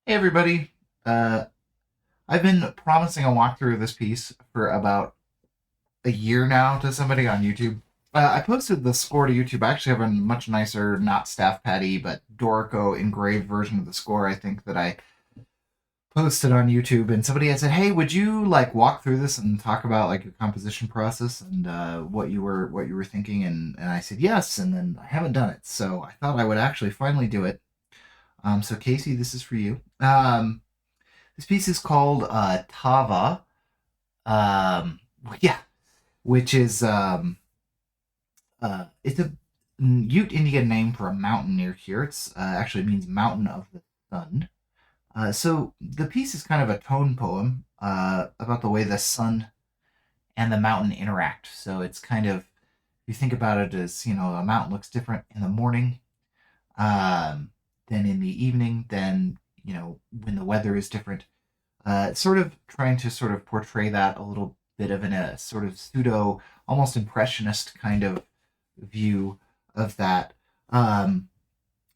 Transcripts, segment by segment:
Hey everybody. Uh, I've been promising a walkthrough of this piece for about a year now to somebody on YouTube. I posted the score to YouTube. I actually have a much nicer, not staff patty, but Dorico engraved version of the score, I think, that I posted on YouTube. And somebody had said, "Hey, would you like walk through this and talk about like your composition process and what you were thinking?" And I said yes, and then I haven't done it, so I thought I would actually finally do it. So Casey, this is for you. This piece is called Tava. Yeah, which is it's a Ute Indian name for a mountain near here. It's actually means mountain of the sun. So the piece is kind of a tone poem about the way the sun and the mountain interact. So it's kind of, you think about it as, a mountain looks different in the morning um, than in the evening, than when the weather is different. Sort of trying to sort of portray that a little bit of in a sort of pseudo, almost impressionist kind of view of that. Um,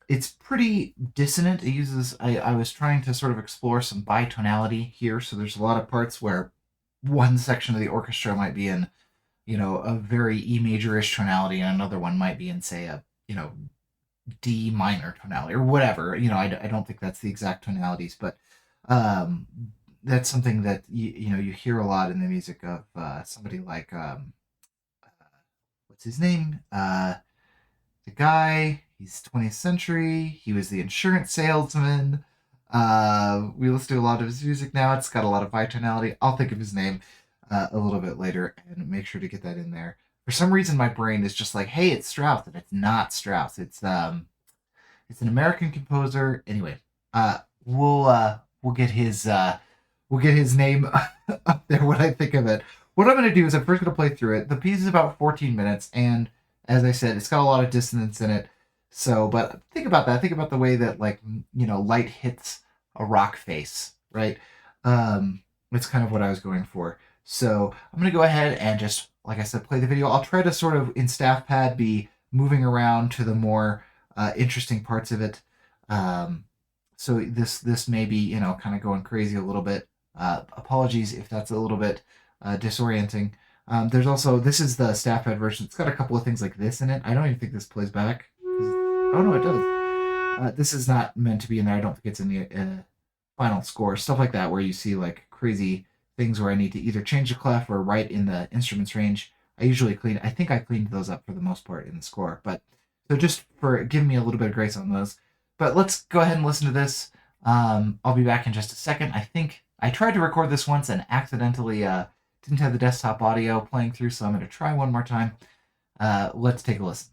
it's pretty dissonant. It uses, I was trying to sort of explore some bitonality here. So there's a lot of parts where one section of the orchestra might be in, a very E major-ish tonality, and another one might be in, say, a, D minor tonality or whatever. I don't think that's the exact tonalities, but um, that's something that you hear a lot in the music of somebody like what's his name? The guy. He's 20th century. He was the insurance salesman. We listen to a lot of his music now. It's got a lot of vitality. I'll think of his name a little bit later and make sure to get that in there. For some reason, my brain is just like, "Hey, it's Strauss," and it's not Strauss. It's an American composer. Anyway, we'll get his name up there when I think of it. What I'm gonna do is I'm first gonna play through it. The piece is about 14 minutes, and as I said, it's got a lot of dissonance in it. So, but think about that. Think about the way that like light hits a rock face, right? It's kind of what I was going for. So I'm gonna go ahead and just, like I said, play the video. I'll try to sort of in staff pad be moving around to the more interesting parts of it. Um, so this may be kind of going crazy a little bit. Apologies if that's a little bit disorienting. There's also, this is the staff pad version. It's got a couple of things like this in it. I don't even think this plays back. Oh no, it does. This is not meant to be in there. I don't think it's in the final score. Stuff like that where you see like crazy things where I need to either change the clef or write in the instruments range. I usually clean. I think I cleaned those up for the most part in the score, but so just for giving me a little bit of grace on those. But let's go ahead and listen to this. I'll be back in just a second. I think I tried to record this once and accidentally didn't have the desktop audio playing through, so I'm going to try one more time. Let's take a listen.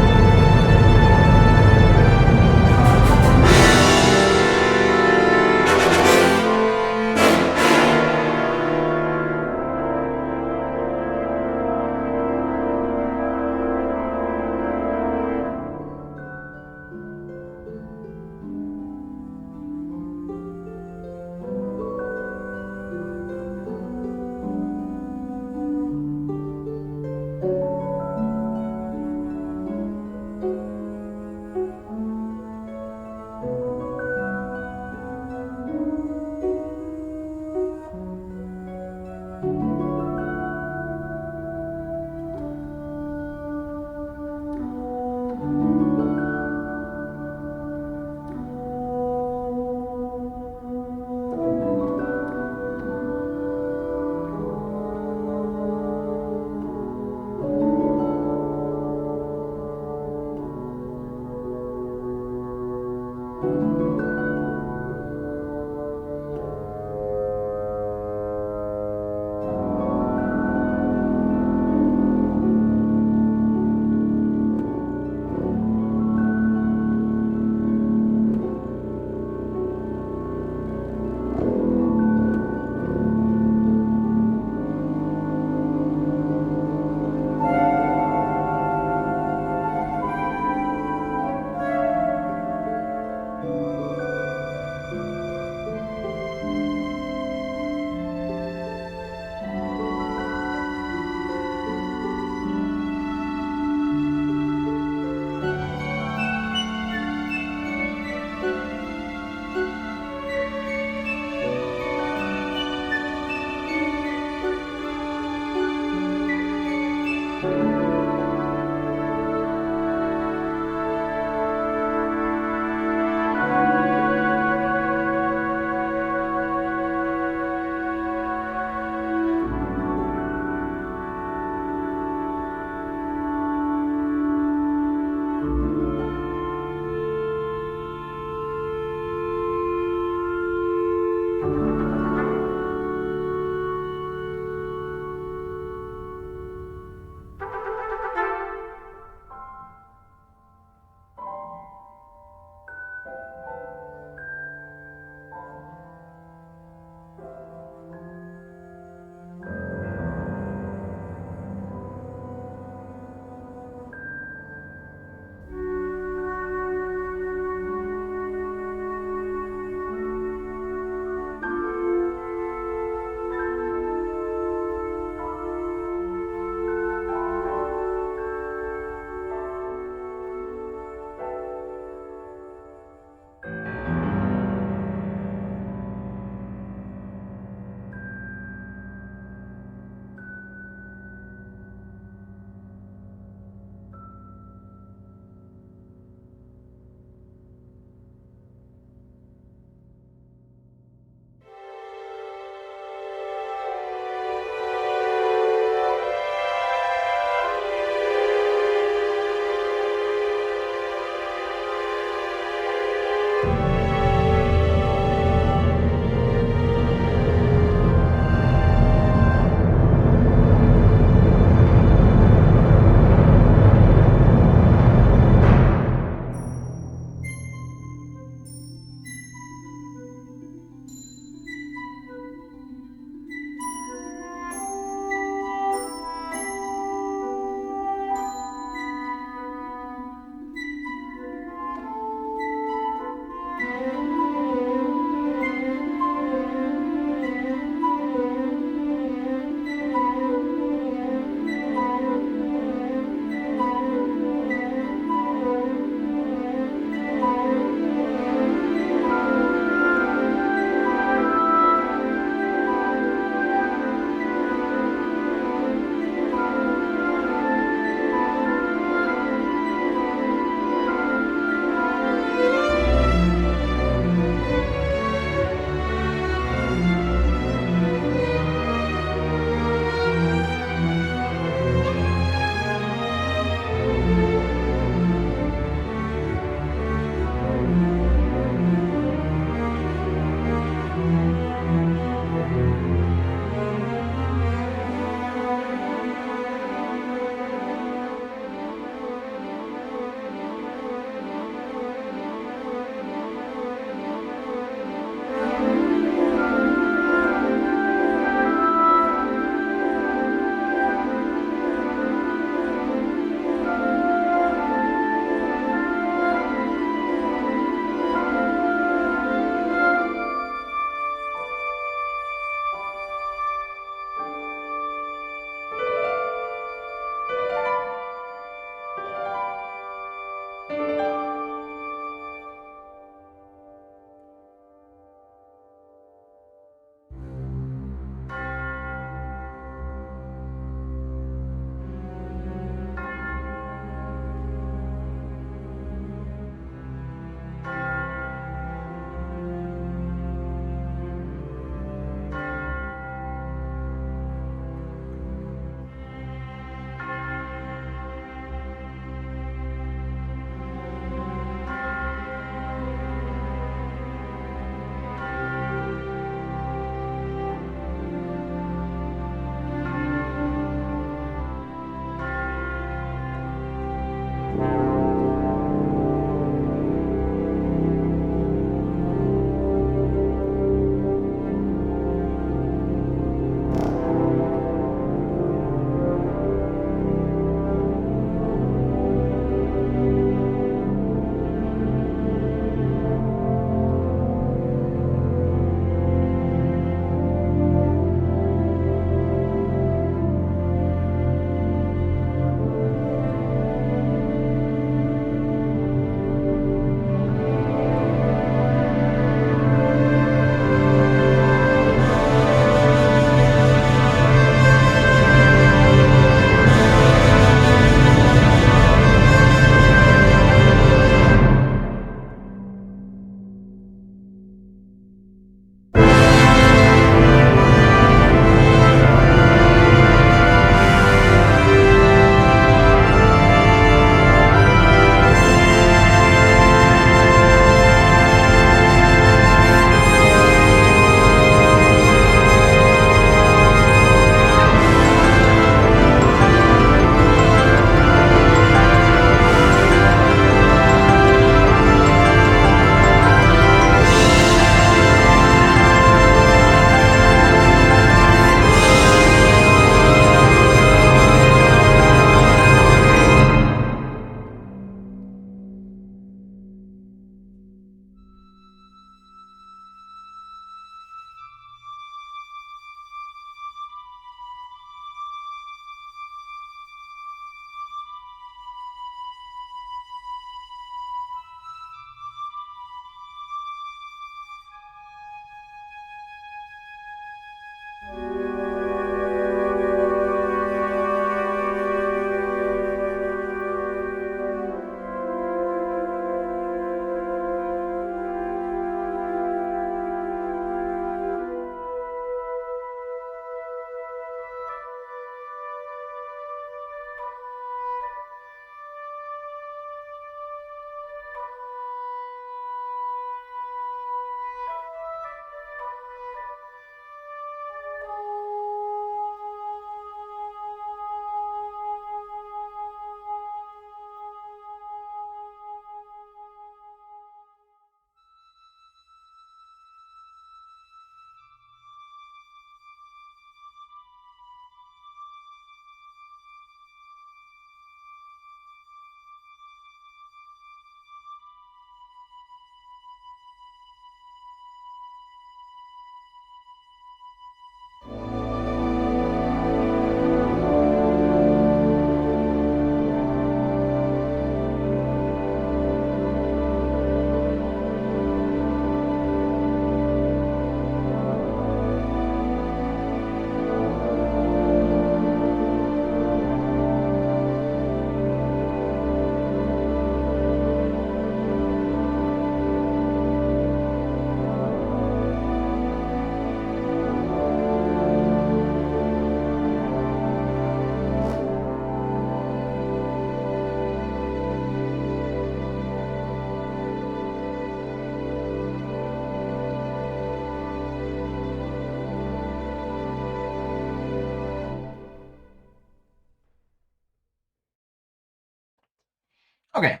Okay,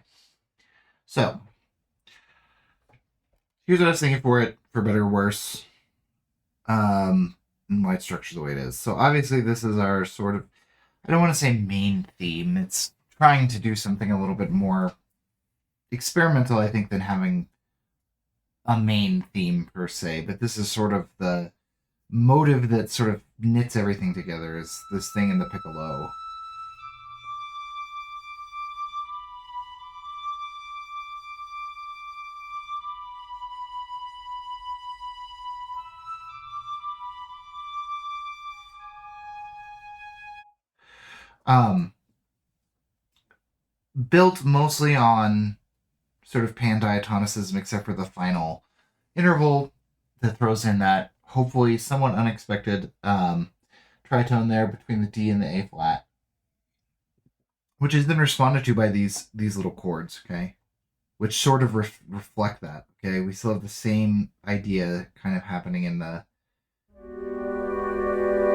so here's what I was thinking for it, for better or worse, and why it's structured the way it is. So obviously, this is our sort of, I don't want to say main theme. It's trying to do something a little bit more experimental, I think, than having a main theme per se. But this is sort of the motive that sort of knits everything together, is this thing in the piccolo. Um, built mostly on sort of pandiatonicism, except for the final interval that throws in that hopefully somewhat unexpected tritone there between the D and the A flat, which is then responded to by these little chords, okay, which sort of reflect that. Okay, we still have the same idea kind of happening in the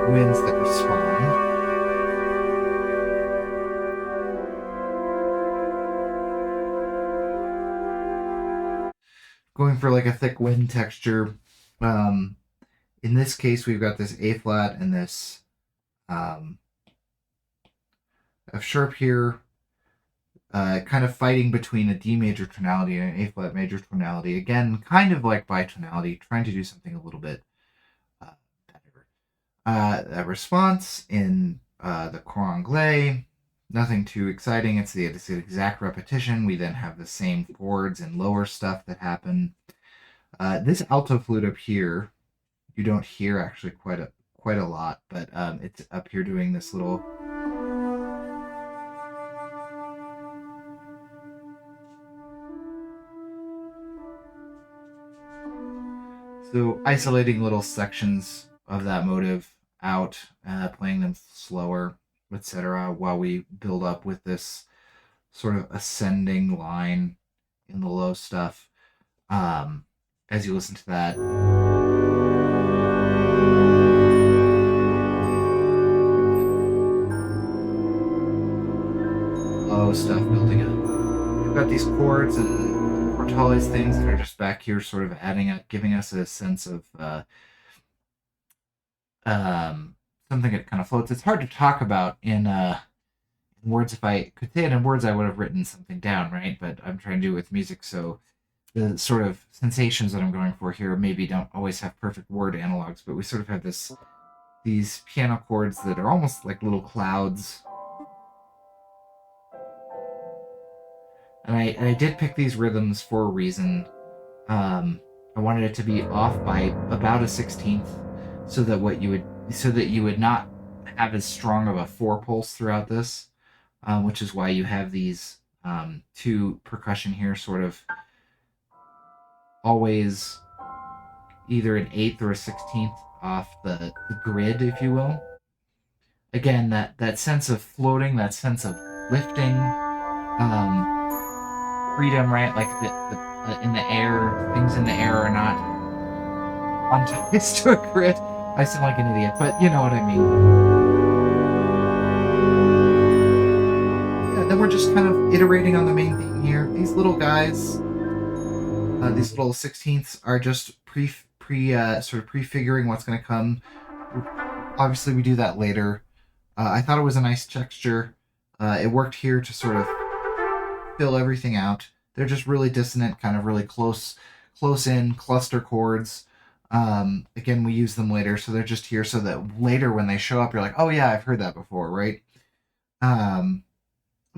winds that respond. Going for like a thick wind texture. Um, in this case, we've got this A flat and this F sharp here, kind of fighting between a D major tonality and an A flat major tonality. Again, kind of like bitonality, trying to do something a little bit better. A response in the cor anglais, nothing too exciting. It's the exact repetition. We then have the same chords and lower stuff that happen. This alto flute up here, you don't hear actually quite a lot, but it's up here doing this little. So isolating little sections of that motive out, playing them slower, etc., while we build up with this sort of ascending line in the low stuff. As you listen to that, low stuff building up. We've got these chords and quartales things that are just back here, sort of adding up, giving us a sense of something that kind of floats. It's hard to talk about in words. If I could say it in words, I would have written something down, right? But I'm trying to do it with music, so the sort of sensations that I'm going for here maybe don't always have perfect word analogs, but we sort of have these piano chords that are almost like little clouds. And I did pick these rhythms for a reason. I wanted it to be off by about a 16th, so that you would not have as strong of a four pulse throughout this, which is why you have these two percussion here, sort of always either an eighth or a 16th off the grid, if you will. Again, that sense of floating, that sense of lifting, freedom, right? Like in the air, things in the air are not quantized to a grid. I sound like an idiot, but you know what I mean. Yeah, then we're just kind of iterating on the main theme here. These little guys, these little 16ths are just sort of prefiguring what's going to come. Obviously, we do that later. I thought it was a nice texture. It worked here to sort of fill everything out. They're just really dissonant, kind of really close in cluster chords. Again, we use them later, so they're just here so that later when they show up, you're like, oh yeah, I've heard that before, right? Then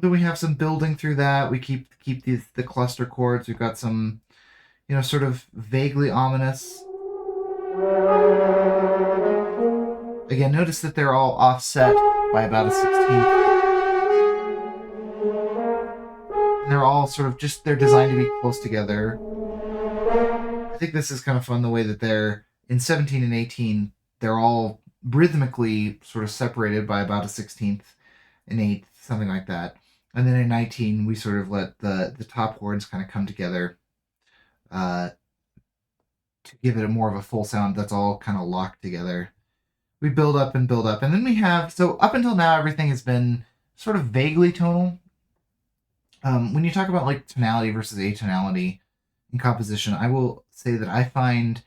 we have some building through that. We keep the cluster chords. We've got some, sort of vaguely ominous. Again, notice that they're all offset by about a 16th. And they're all sort of they're designed to be close together. I think this is kind of fun the way that they're in 17 and 18, they're all rhythmically sort of separated by about a 16th, an eighth, something like that. And then in 19, we sort of let the top chords kind of come together to give it more of a full sound that's all kind of locked together. We build up, and then we have, so up until now, everything has been sort of vaguely tonal. When you talk about like tonality versus atonality in composition, I will say that I find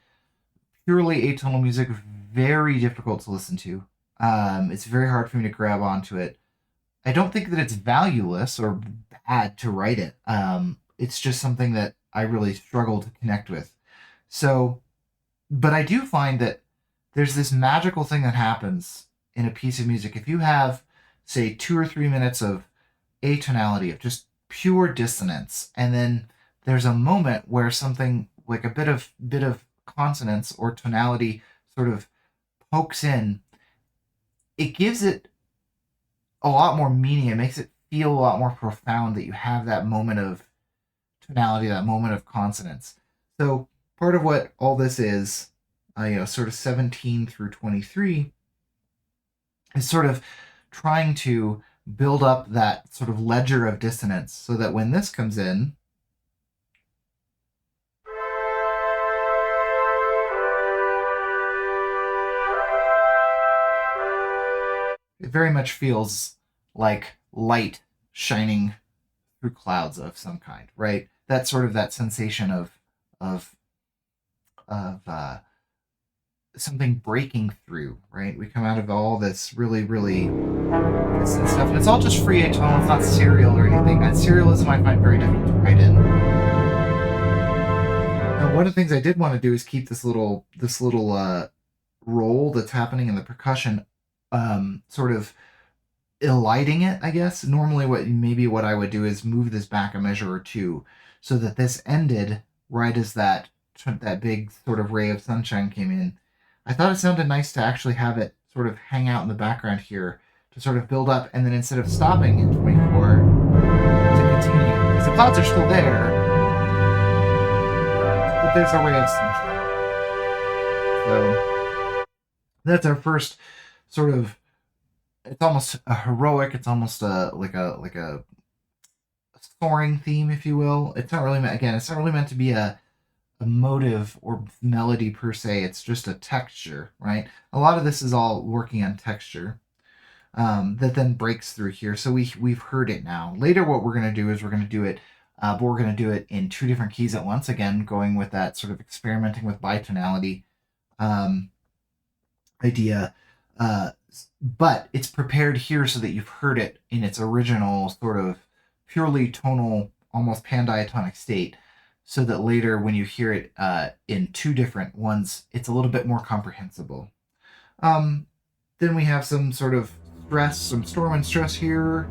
purely atonal music very difficult to listen to. It's very hard for me to grab onto it. I don't think that it's valueless or bad to write it. It's just something that I really struggle to connect with. So, but I do find that there's this magical thing that happens in a piece of music. If you have, say, 2 or 3 minutes of atonality, of just pure dissonance, and then there's a moment where something like a bit of consonance or tonality sort of pokes in, it gives it a lot more meaning. It makes it feel a lot more profound that you have that moment of tonality, that moment of consonance. So part of what all this is, sort of 17 through 23, is sort of trying to build up that sort of ledger of dissonance so that when this comes in, it very much feels like light shining through clouds of some kind, right? That's sort of that sensation of of something breaking through, right? We come out of all this really, really distant stuff, and it's all just free atonal. It's not serial or anything. That serialism I find very difficult to write in. Now, one of the things I did want to do is keep this little roll that's happening in the percussion, sort of eliding it, I guess. Normally, what I would do is move this back a measure or two, so that this ended right as that big sort of ray of sunshine came in. I thought it sounded nice to actually have it sort of hang out in the background here to sort of build up, and then instead of stopping in 24, to continue because the clouds are still there, but there's a ray of sunshine. So that's our first sort of. It's almost a heroic. It's almost like a soaring theme, if you will. It's not really meant. Again, it's not really meant to be a motive or melody per se. It's just a texture, right? A lot of this is all working on texture, that then breaks through here. So we've heard it now. Later, what we're going to do is we're going to do it, but we're going to do it in two different keys at once. Again, going with that sort of experimenting with bitonality idea. But it's prepared here so that you've heard it in its original sort of purely tonal, almost pandiatonic state, so that later when you hear it in two different ones, it's a little bit more comprehensible. Then we have some sort of stress, some storm and stress here.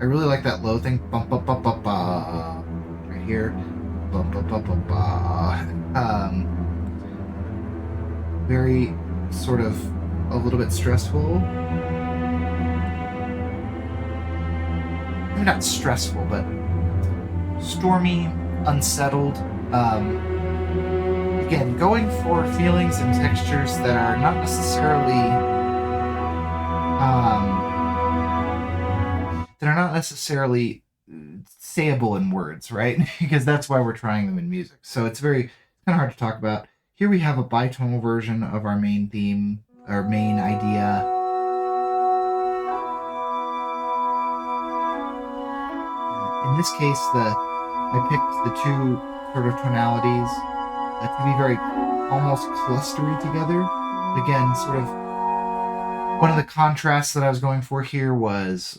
I really like that low thing, bum ba ba ba ba, right here, bum ba ba ba ba. Very sort of a little bit stressful. Maybe not stressful, but stormy, unsettled. Again, going for feelings and textures that are not necessarily sayable in words, right? Because that's why we're trying them in music. So it's kind of hard to talk about. Here we have a bitonal version of our main theme, our main idea. In this case, I picked the two sort of tonalities to be very almost clustery together. Again, sort of one of the contrasts that I was going for here was,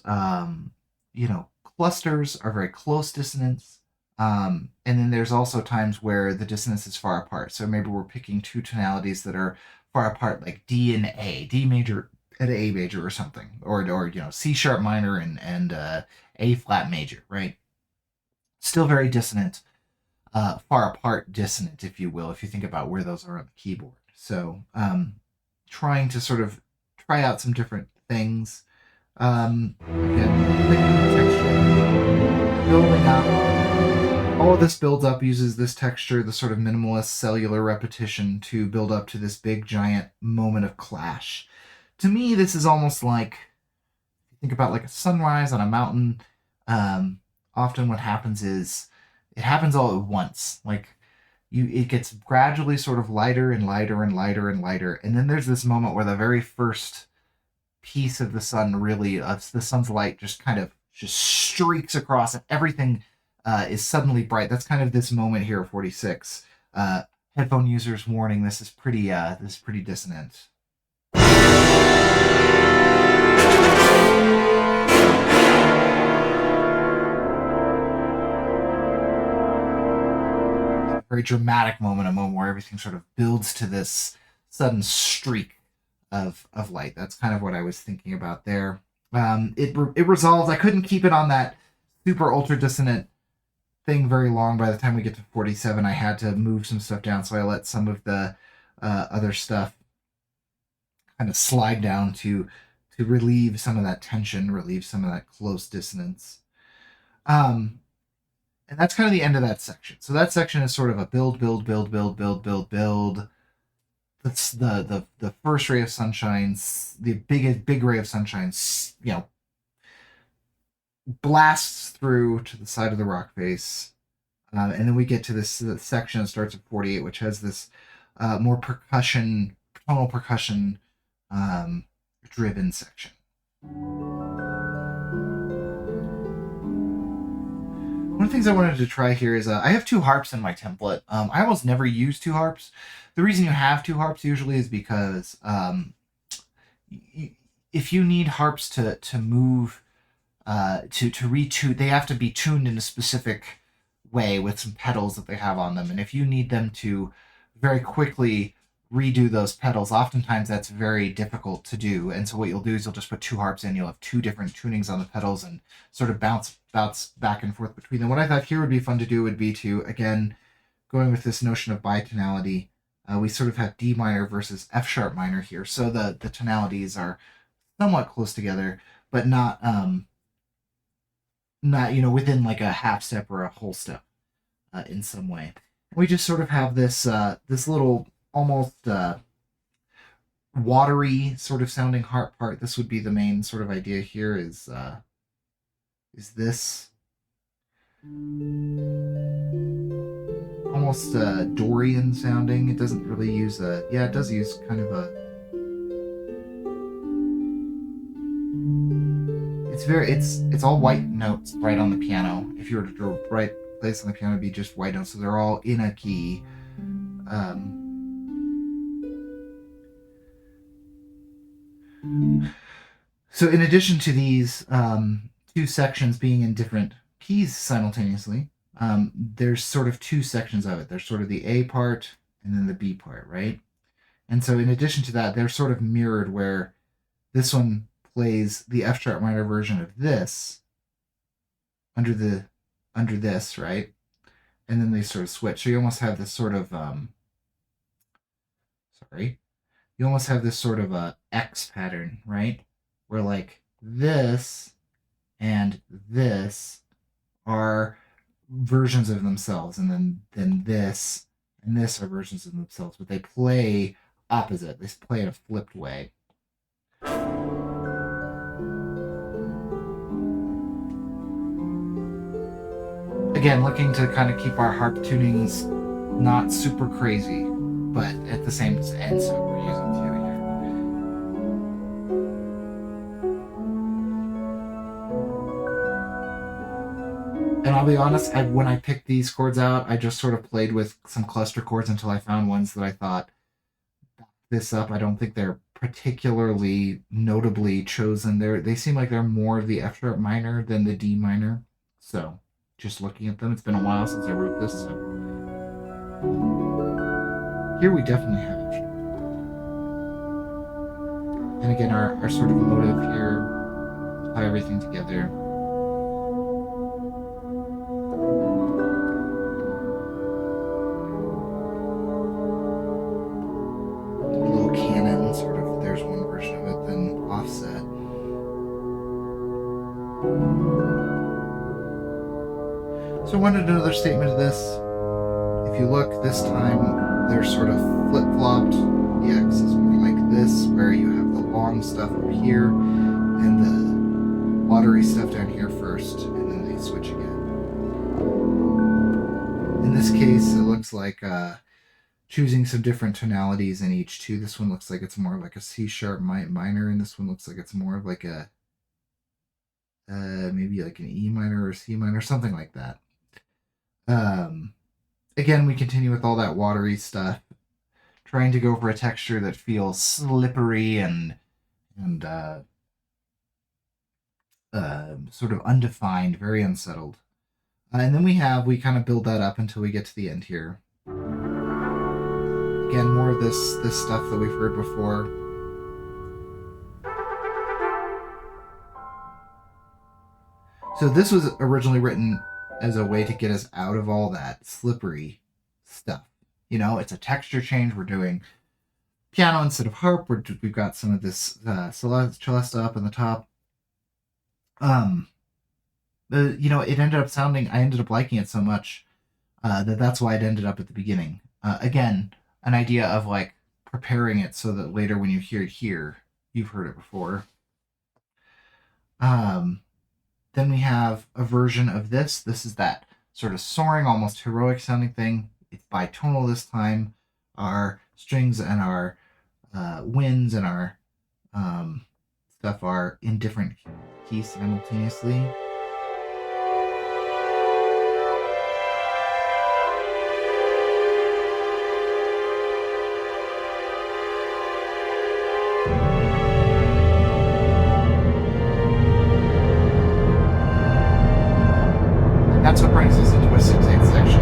clusters are very close dissonance. And then there's also times where the dissonance is far apart. So maybe we're picking two tonalities that are far apart, like D and A, D major and A major or something, or C sharp minor and A flat major, right? Still very dissonant, far apart dissonant, if you will, if you think about where those are on the keyboard. So trying to sort of try out some different things. Again, texture, building up. All of this builds up uses this texture, the sort of minimalist cellular repetition to build up to this big giant moment of clash. To me, this is almost like, think about like a sunrise on a mountain. Often what happens is it happens all at once. Like it gets gradually sort of lighter and lighter and lighter and lighter. And then there's this moment where the very first piece of the sun really, the sun's light just kind of just streaks across and everything is suddenly bright. That's kind of this moment here at 46. Headphone users warning, this is pretty dissonant. Very dramatic moment, a moment where everything sort of builds to this sudden streak of light. That's kind of what I was thinking about there. It resolves. I couldn't keep it on that super ultra dissonant thing very long. By the time we get to 47, I had to move some stuff down, so I let some of the other stuff kind of slide down to relieve some of that tension, relieve some of that close dissonance. And that's kind of the end of that section. So that section is sort of a build, build, build, build, build, build, build. That's the first ray of sunshine, the big ray of sunshine, blasts through to the side of the rock face, and then we get to this section that starts at 48, which has this more tonal percussion driven section. One of the things I wanted to try here is I have two harps in my template. I almost never use two harps. The reason you have two harps usually is because if you need harps to move, to retune, they have to be tuned in a specific way with some pedals that they have on them. And if you need them to very quickly redo those pedals, oftentimes that's very difficult to do. And so what you'll do is you'll just put two harps in, you'll have two different tunings on the pedals and sort of bounce back and forth between them. What I thought here would be fun to do would be to, again, going with this notion of bitonality, we sort of have D minor versus F sharp minor here. So the tonalities are somewhat close together, but not within like a half step or a whole step in some way. We just sort of have this this little almost watery sort of sounding harp part. This would be the main sort of idea here is this almost Dorian sounding. It doesn't really use it does use kind of a, it's all white notes right on the piano. If you were to write place on the piano, it'd be just white notes, so they're all in a key. So in addition to these two sections being in different keys simultaneously, there's sort of two sections of it. There's sort of the A part and then the B part, right? And so in addition to that, they're sort of mirrored, where this one plays the F sharp minor version of this under this, right? And then they sort of switch. So you almost have this sort of you almost have this sort of a X pattern, right? Where like this and this are versions of themselves, and then this and this are versions of themselves, but they play opposite. They play in a flipped way. Again, looking to kind of keep our harp tunings not super crazy, but at the same end, so we're using two here. And I'll be honest, when I picked these chords out, I just sort of played with some cluster chords until I found ones that I thought this up. I don't think they're particularly notably chosen. They seem like they're more of the F sharp minor than the D minor. So just looking at them, it's been a while since I wrote this. So here we definitely have it. And again, our sort of motive here, tie everything together. So I wanted another statement of this. If you look this time, they're sort of flip-flopped. The X is more like this, where you have the long stuff up here and the watery stuff down here first, and then they switch again. In this case, it looks like choosing some different tonalities in each too. This one looks like it's more like a C sharp minor, and this one looks like it's more of like a maybe like an E minor or C minor, something like that. Again, we continue with all that watery stuff, trying to go for a texture that feels slippery and sort of undefined, very unsettled. And then we kind of build that up until we get to the end here. Again, more of this stuff that we've heard before. So this was originally written as a way to get us out of all that slippery stuff. You know, it's a texture change. We're doing piano instead of harp. We've got some of this celesta up in the top. It ended up sounding. I ended up liking it so much that's why it ended up at the beginning. Again, an idea of like preparing it so that later when you hear it here, you've heard it before. Then we have a version of this. This is that sort of soaring, almost heroic sounding thing. It's bitonal this time. Our strings and our winds and our stuff are in different keys simultaneously. That's what brings us into a 6/8 section.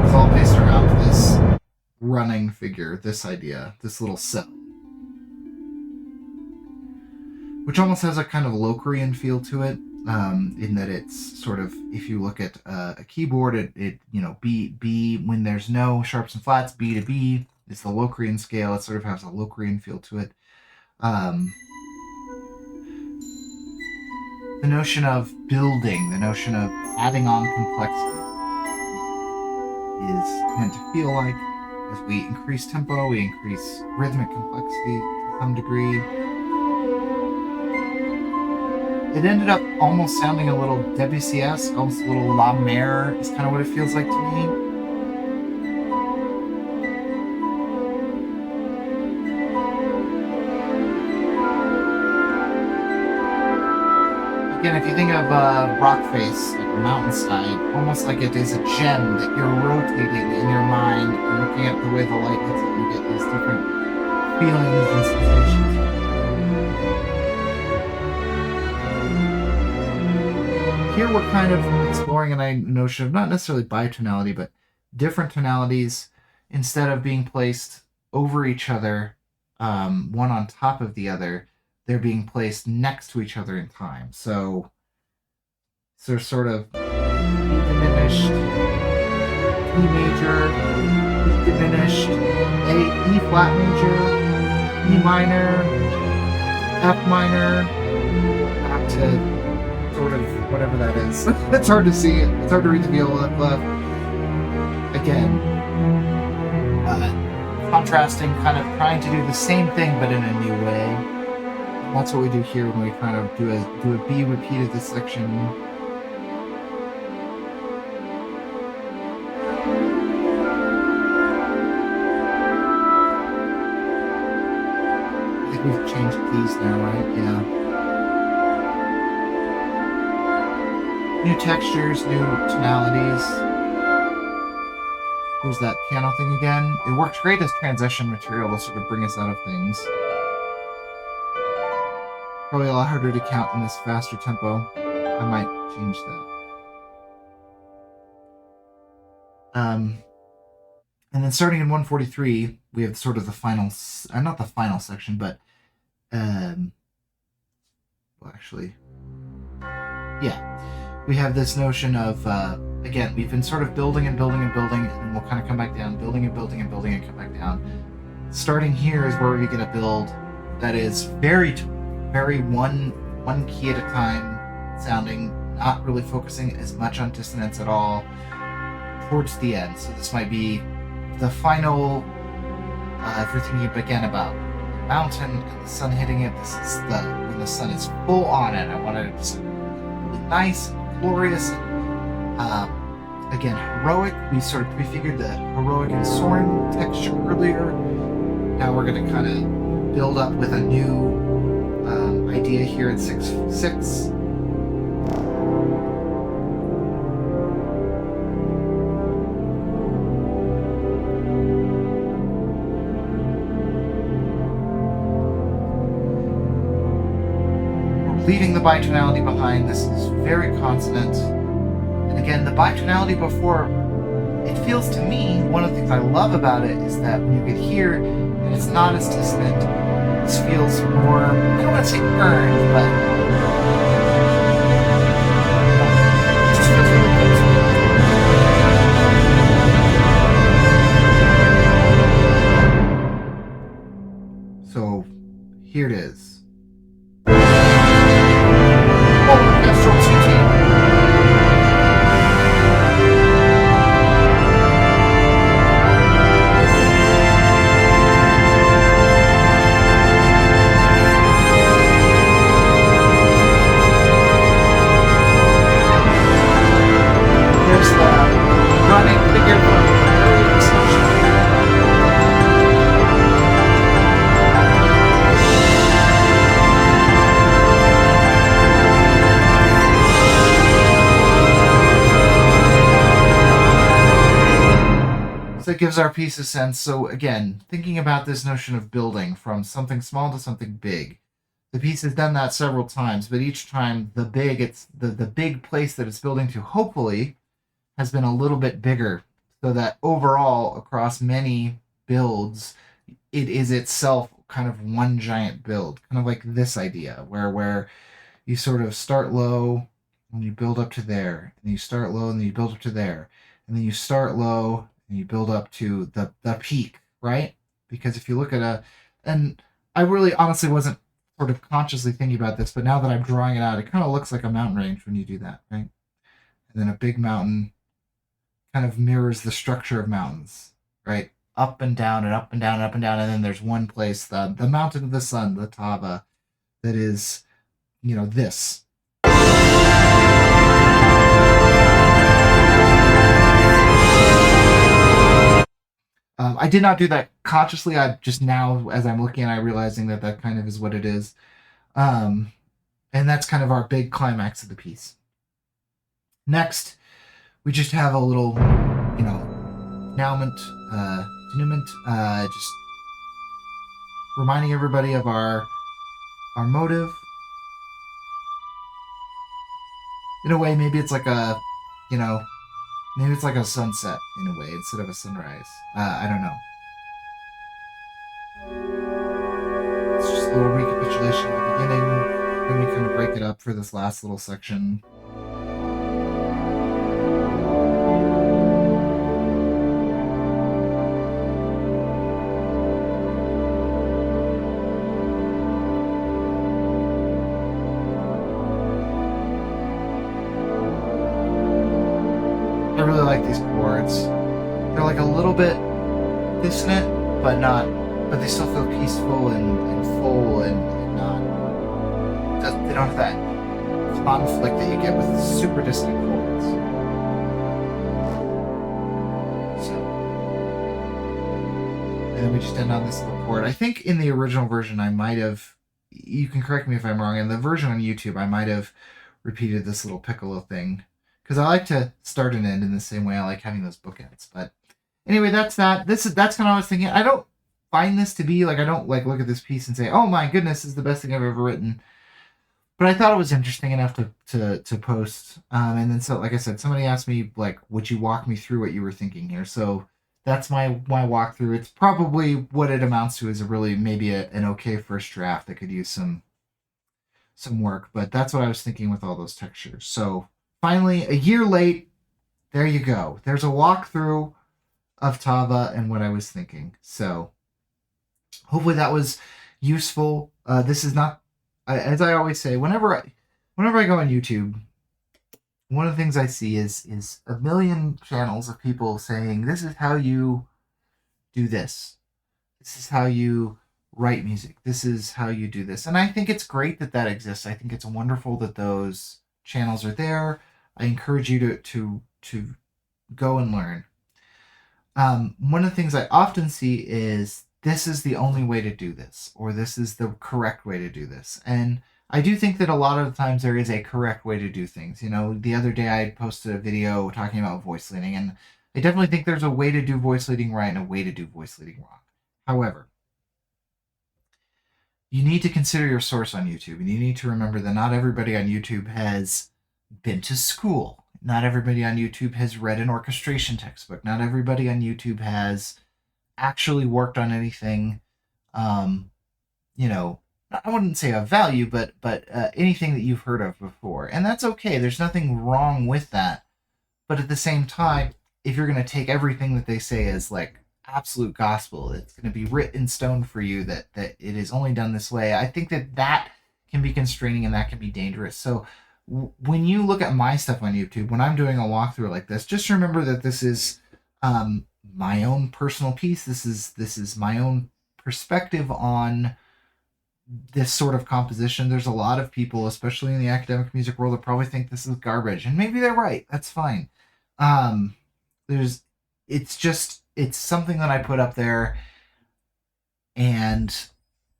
It's all based around this running figure, this idea, this little cell. Which almost has a kind of Locrian feel to it, in that it's sort of, if you look at a keyboard, it B, when there's no sharps and flats, B to B, it's the Locrian scale. It sort of has a Locrian feel to it. The notion of building, the notion of adding on complexity is meant to feel like, as we increase tempo, we increase rhythmic complexity to some degree. It ended up almost sounding a little Debussy-esque, almost a little La Mer is kind of what it feels like to me. Again, if you think of rock face, like a mountainside, almost like it is a gem that you're rotating in your mind, and looking at the way the light hits it, you get these different feelings and sensations. Here we're kind of exploring a notion of not necessarily bitonality, but different tonalities, instead of being placed over each other, one on top of the other, they're being placed next to each other in time. So sort of E diminished, E major, E diminished, E flat major, E minor, F minor, back to sort of whatever that is. It's hard to see. It's hard to read the viola left. Again, contrasting, kind of trying to do the same thing but in a new way. That's what we do here when we kind of do a B repeat of this section. I think we've changed keys now, right? Yeah. New textures, new tonalities. Here's that piano thing again. It works great as transition material to sort of bring us out of things. Probably a lot harder to count in this faster tempo. I might change that. And then starting in 143, we have sort of the final, not the final section, but, well, actually, yeah. We have this notion of, again, we've been sort of building and building and building, and then we'll kind of come back down, building and building and building and come back down. Starting here is where we get a build that is very one key at a time sounding, not really focusing as much on dissonance at all towards the end. So this might be the final, if you're thinking again about the mountain and the sun hitting it, this is when the sun is full on it. I wanted it to be really nice and glorious and again, heroic. We sort of prefigured the heroic and soaring texture earlier. Now we're going to kind of build up with a new idea here at 6/6. We're leaving the bitonality behind. This is very consonant. And again, the bitonality before, it feels to me, one of the things I love about it is that when you get here, and it's not as dissonant, this feels more, I don't want to say earned, but it just feels really good to me. So it gives our piece a sense. So again, thinking about this notion of building from something small to something big. The piece has done that several times, but each time the big place that it's building to hopefully has been a little bit bigger, so that overall across many builds it is itself kind of one giant build, kind of like this idea where you sort of start low and you build up to there, and you start low and then you build up to there, and then you start low and you build up to the peak, right? Because if you look at and I really honestly wasn't sort of consciously thinking about this, but now that I'm drawing it out, it kind of looks like a mountain range when you do that, right? And then a big mountain kind of mirrors the structure of mountains, right? Up and down and up and down and up and down, and then there's one place, the mountain of the sun, the Tava, that is, this. I did not do that consciously. I just now, as I'm looking, I realizing that kind of is what it is, and that's kind of our big climax of the piece. Next, we just have a little, denouement, just reminding everybody of our motive. In a way, maybe it's like maybe it's like a sunset in a way instead of a sunrise. I don't know. It's just a little recapitulation at the beginning. Then we kind of break it up for this last little section. I really like these chords. They're like a little bit dissonant, but but they still feel peaceful and full and not. They don't have that conflict that you get with super dissonant chords. So, and then we just end on this little chord. I think in the original version, I might have. You can correct me if I'm wrong. In the version on YouTube, I might have repeated this little piccolo thing, because I like to start and end in the same way I like having those bookends. But anyway, that's that. That's kind of what I was thinking. I don't find this to be I don't look at this piece and say, oh my goodness, this is the best thing I've ever written. But I thought it was interesting enough to post. And then so like I said, somebody asked me would you walk me through what you were thinking here? So that's my walkthrough. It's probably what it amounts to is maybe an okay first draft that could use some work. But that's what I was thinking with all those textures. So finally, a year late, there you go. There's a walkthrough of Tava and what I was thinking. So hopefully that was useful. This is not, as I always say, whenever I go on YouTube, one of the things I see is a million channels of people saying, this is how you do this. This is how you write music. This is how you do this. And I think it's great that exists. I think it's wonderful that those channels are there. I encourage you to go and learn. One of the things I often see is this is the only way to do this, or this is the correct way to do this. And I do think that a lot of the times there is a correct way to do things. The other day I posted a video talking about voice leading, and I definitely think there's a way to do voice leading right and a way to do voice leading wrong. However, you need to consider your source on YouTube, and you need to remember that not everybody on YouTube has been to school. Not everybody on YouTube has read an orchestration textbook. Not everybody on YouTube has actually worked on anything, I wouldn't say of value, but anything that you've heard of before. And that's okay. There's nothing wrong with that. But at the same time, if you're going to take everything that they say as absolute gospel, it's going to be written in stone for you that it is only done this way. I think that can be constraining and that can be dangerous. So when you look at my stuff on YouTube, when I'm doing a walkthrough like this, just remember that this is my own personal piece. This is my own perspective on this sort of composition. There's a lot of people, especially in the academic music world, that probably think this is garbage, and maybe they're right. That's fine. It's something that I put up there, and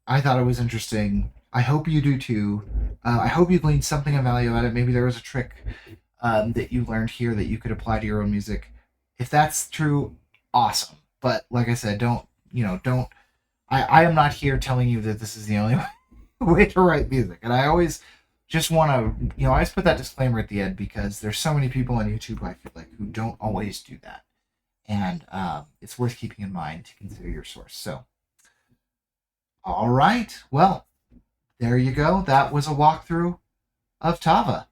I thought it was interesting. I hope you do too. I hope you gleaned something of value out of it. Maybe there was a trick that you learned here that you could apply to your own music. If that's true, awesome. But like I said, don't. I am not here telling you that this is the only way to write music, and I always just want to, I always put that disclaimer at the end because there's so many people on YouTube I feel like who don't always do that, and it's worth keeping in mind to consider your source. So, all right, well, there you go. That was a walkthrough of Tava.